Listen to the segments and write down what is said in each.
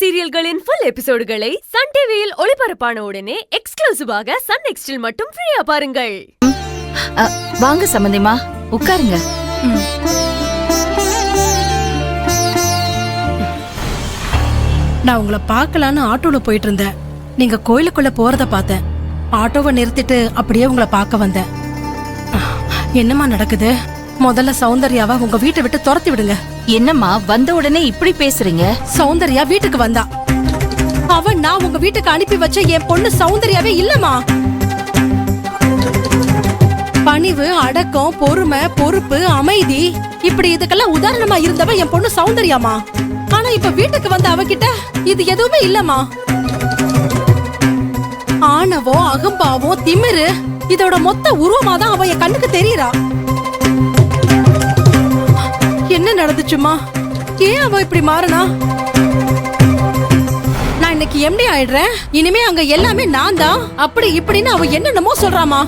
சீரியல்களின் full எபிசோடுகளை Sun டிவியில் ஒளிபரப்பான உடனே எக்ஸ்க்ளூசிவாக சன் நெக்ஸ்டில் மட்டும் ஃப்ரீயா பாருங்கள். வாங்க சம்பந்திமா, உட்காருங்க. நான் உங்களை பார்க்கலான்னு ஆட்டோல போயிட்டு இருந்தேன். நீங்க கோயிலுக்குள்ள போறத பார்த்தேன். ஆட்டோவை நிறுத்திட்டு அப்படியே உங்களை பார்க்க வந்தேன். என்னம்மா நடக்குது? முதல்ல சௌந்தர்யாவை உங்க வீட்டை விட்டு துரத்தி விடுங்க. என்னம்மா வந்த உடனே இப்படி பேசுறீங்க? சௌந்தர்யா வீட்டுக்கு வந்தா. அவன் நான் உங்க வீட்டுக்கு அனுப்பி வச்ச என் பொண்ணு சௌந்தர்யாவே இல்லம்மா. பணிவு, அடக்கம், பொறுமை, பொறுப்பு, அமைதி, இப்படி இதுக்கெல்லாம் உதாரணமா இருந்தவ என் பொண்ணு சௌந்தர்யாமா. ஆனா இப்ப வீட்டுக்கு வந்த அவகிட்ட இது எதுவுமே இல்லம்மா. ஆணவம், அகம்பாவம், திமிரு, இதோட மொத்த உருவமாதான் அவ என் கண்ணுக்கு தெரியறா. என்ன நடந்துச்சுமா? ஏன் அவ இப்படி மாறனா? நான் இன்னைக்கு எம்டி ஆயிடுறேன், இனிமே அங்க எல்லாமே நான் தான், அப்படி இப்படின்னு அவ என்னென்னமோ சொல்றாமா.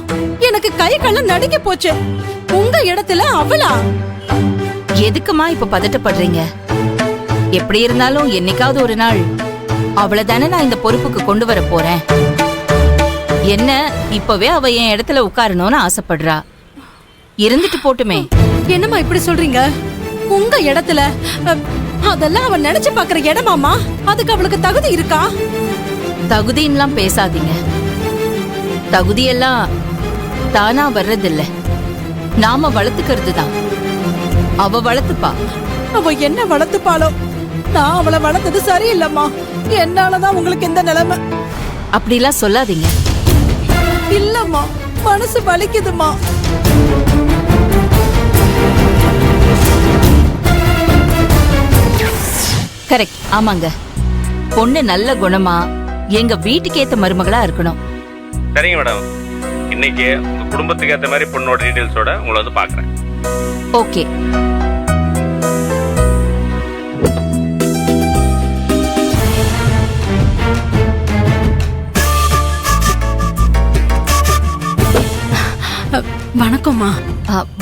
எனக்கு கை கள்ள நடுங்கி போச்சு. உங்க இடத்துல அவளா? எதுக்குமா இப்ப பதட்டப்படுறீங்க? எப்படி இருந்தாலும் என்னைக்காவது ஒரு நாள் அவளை தானே நான் இந்த பொறுப்புக்கு கொண்டு வர போறேன். என்ன இப்பவே அவ என் இடத்துல உட்காரணும்னு ஆசைப்படுறா. இருந்துட்டு போட்டுமே. என்னம்மா இப்படி சொல்றீங்க? உங்க இடத்துல அதெல்லாம் அவ நினைச்சு பாக்குற இடமாமா? அதுக்கு அவளுக்கு தகுதி இருக்கா? தகுதின்லாம் பேசாதீங்க. தகுதியெல்லாம் தானா வர்றதில்ல, நாம வளர்த்துக்கிறது தான். அவ வளர்த்துப்பா. அவ என்ன வளர்த்துப்பாளோ? நான் அவளை வளர்த்தது சரியில்லம்மா. என்னாலதான் உங்களுக்கு இந்த நிலைமை. அப்படிலாம் சொல்லாதீங்க. இல்லம்மா, மனசு வலிக்குதுமா. கரெக்ட். ஆமாங்க, பொண்ணு நல்ல குணமா எங்க வீட்டுக்கு ஏத்த மருமகளா இருக்கணும். சரிங்க மேடம், இன்னைக்கு உங்க குடும்பத்துக்கு ஏத்த மாதிரி பொண்ணோட டீடைல்ஸோட உங்களை வந்து பாக்குறேன். ஓகே. வணக்கம்மா.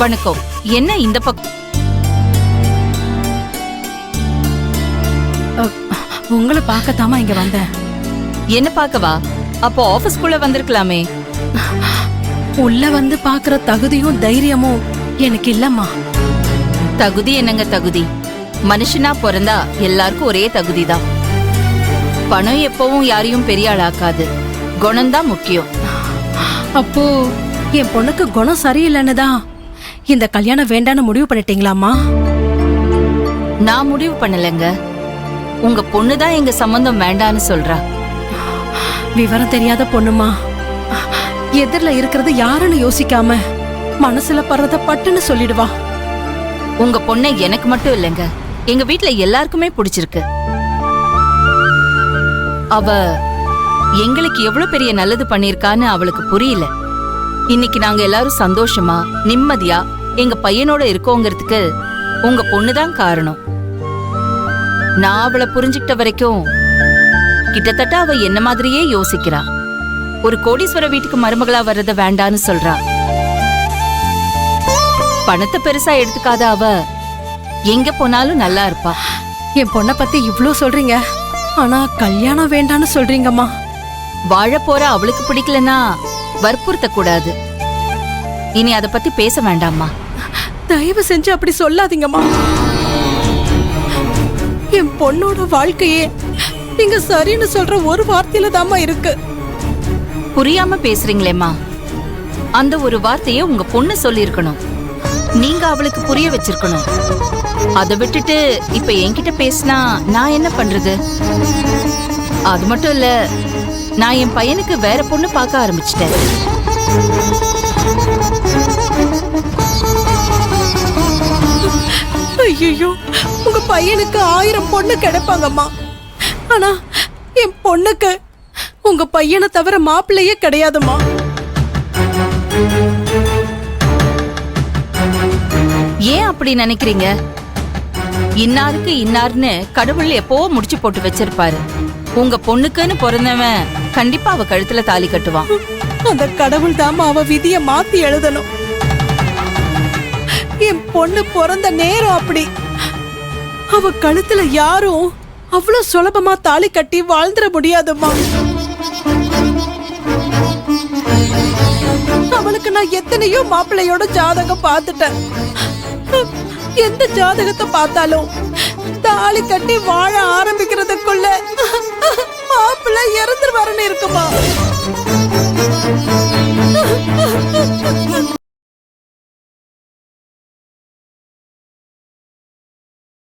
வணக்கம். என்ன இந்த பக்கம்? உங்களை பார்க்கத்தாமா இங்க வந்தேன். என்ன பார்க்கவா? அப்போ ஆபீஸ்க்குள்ள வந்திருக்கலாமே. உள்ள வந்து பாக்குற தகுதியும் தைரியமும் எனக்கு இல்லம்மா. தகுதி என்னங்க தகுதி? மனுஷனா பிறந்தா எல்லாருக்கும் ஒரே தகுதி தான். பணம் எப்பவும் யாரையும் பெரிய ஆளாக்காது, குணம்தான் முக்கியம். அப்போ என் பொண்ணுக்கு குணம் சரியில்லைன்னு தான் இந்த கல்யாணம் வேண்டான்னு முடிவு பண்ணிட்டீங்களாமா? நான் முடிவு பண்ணலங்க, உங்க பொண்ணுதான் எங்க சம்பந்தம் வேண்டான்னு சொல்றா. விவரம் தெரியாத பொண்ணுமா. எதிரில இருக்கிறது யாருன்னு யோசிக்காம மனசுல படுறத பட்டுன்னு சொல்லிடுவா. உங்க பொண்ணை எனக்கு மட்டும் இல்லைங்க, எங்க வீட்டுல எல்லாருக்குமே பிடிச்சிருக்கு. அவ எங்களுக்கு எவ்வளவு பெரிய நல்லது பண்ணிருக்கான்னு அவளுக்கு புரியல. இன்னைக்கு நாங்க எல்லாரும் சந்தோஷமா நிம்மதியா எங்க பையனோட இருக்கோங்கிறதுக்கு உங்க பொண்ணுதான் காரணம். நான் அவளை புரிஞ்சுக்கிட்ட வரைக்கும் கிட்டத்தட்ட அவ என்ன மாதிரியே யோசிக்கிறா. ஒரு கோடீஸ்வர வீட்டுக்கு மருமகளா வர்றத வேண்டான்னு சொல்றா. பணத்தை பெருசா எடுத்துக்காத அவ எங்க போனாலும் நல்லா இருப்பா. என் பொண்ணை பத்தி இவ்ளோ சொல்றீங்க, ஆனா கல்யாணம் வேண்டான்னு சொல்றீங்கம்மா. வாழ போற அவளுக்கு பிடிக்கலன்னா வற்புறுத்த கூடாது. இனி அத பத்தி பேச வேண்டாமா. தயவு செஞ்சு அப்படி சொல்லாதீங்கம்மா. என் பொண்ணோட வாழ்க்கையே நீங்க சரின்னு சொல்ற ஒரு வார்த்தையில தாமா இருக்கு. புரியாம பேசுறீங்களேம்மா. அந்த ஒரு வார்த்தைய உங்க பொண்ணு சொல்லிருக்கணும், நீங்க அவளுக்கு புரிய வச்சிருக்கணும். அதை விட்டுட்டு இப்ப என்கிட்ட பேசினா நான் என்ன பண்றது? அது மட்டும் இல்ல, நான் என் பையனுக்கு வேற பொண்ணு பார்க்க ஆரம்பிச்சிட்டேன். ஐயோ, உங்க பையனுக்கு 1000 பொண்ணு கிடைப்பாங்கம்மா. ஆனா என் பொண்ணுக்கு உங்க பையனை தவிர மாப்பிள்ளையே கிடையாதுமா. ஏன் அப்படி நினைக்கிறீங்க? இன்னாருக்கு இன்னார்னு கடவுள் எப்பவோ முடிச்சு போட்டு வச்சிருப்பாரு. உங்க பொண்ணுக்குன்னு பிறந்தவன் கண்டிப்பா அவ கழுத்துல தாலி கட்டுவான். அந்த கடவுள் தாமா அவ விதிய மாத்தி எழுதணும். என் பொண்ணு பிறந்த நேரம் அப்படி. அவ கழுத்துல யாரும் அவ்வளவு சுலபமா தாலி கட்டி வாழ்ந்துட முடியாதும்மா. அவளுக்கு நான் எத்தனையோ மாப்பிள்ளையோட ஜாதகம் பார்த்துட்டேன். எந்த ஜாதகத்தை பார்த்தாலும் தாலி கட்டி வாழ ஆரம்பிக்கிறதுக்குள்ள மாப்பிள்ளை இறந்துருவாருன்னு இருக்குமா.